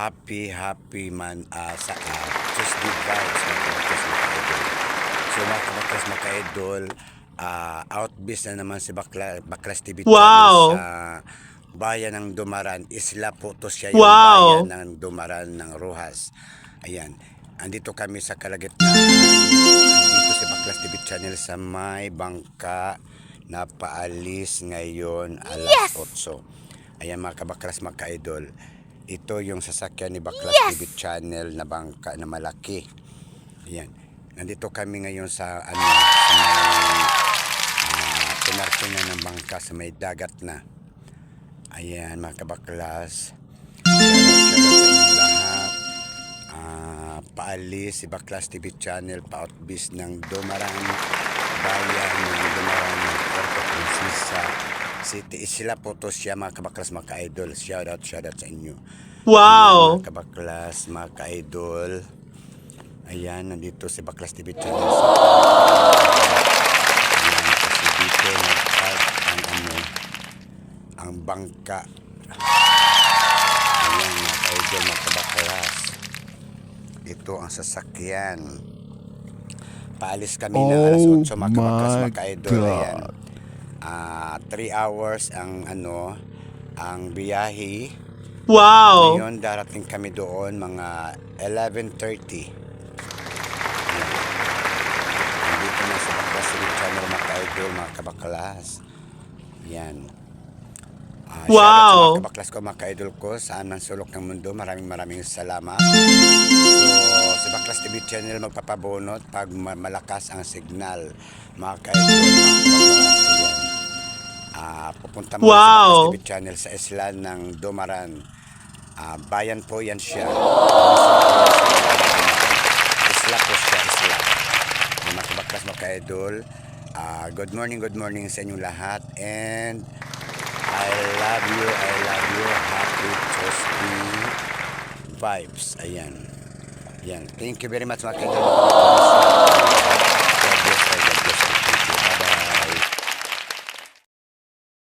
happy man sa Tuesday vibes mga kabatas mga idol. So mga kabatas mga idol, outbeast na naman si Baklas TV channel sa bayan ng Dumaran. Isla Puto siya yung bayan ng Dumaran ng Rojas. Ayan, andito kami sa kalagitnaan. Andito si Baklas TV channel sa may bangka na paalis ngayon alas 8. Ayan mga kabaklas mga ka-idol, ito yung sasakyan ni Baklas TV channel na bangka na malaki. Ayan, nandito kami ngayon sa sa may pinarkingan ng bangka sa may dagat na. Ayan mga kabaklas, shoutout sa lahat. Paalis si Baklas TV channel pa-outbeast ng Dumaran, bayan ng Dumaran ng Puerto Princesa City, Isla Puto siya mga kabaklas mga ka-idol. Shoutout sa inyo. Ayan, mga kabaklas mga ka-idol. Ayan, nandito si Baklas TV channel sa ayan, kasi dito nag-park ang bangka. Ayan mga ka-idol mga kabaklas, ito ang sasakyan. Paalis kami na alas 8 mga kabaklas mga ka-idol. Ayan, 3 hours ang ang biyahe. Ngayon darating kami doon mga 11:30. Nandito na sa Baklas TV channel mga ka-idol mga kabaklas. Yan. Shoutout sa mga kabaklas ko mga ka-idol ko saan man sulok ng mundo. Maraming salamat. So si Baklas TV channel magpapabunot pag malakas ang signal mga ka-idol mga kabaklas. Ayan, pupunta muna sa Baklas TV channel sa isla ng Dumaran. Bayan po yan siya. Isla po siya, isla. Mga kabaklas mga ka-idol, good morning sa inyong lahat, and I love you, happy Tuesday vibes. Ayan, thank you very much mga ka-idol.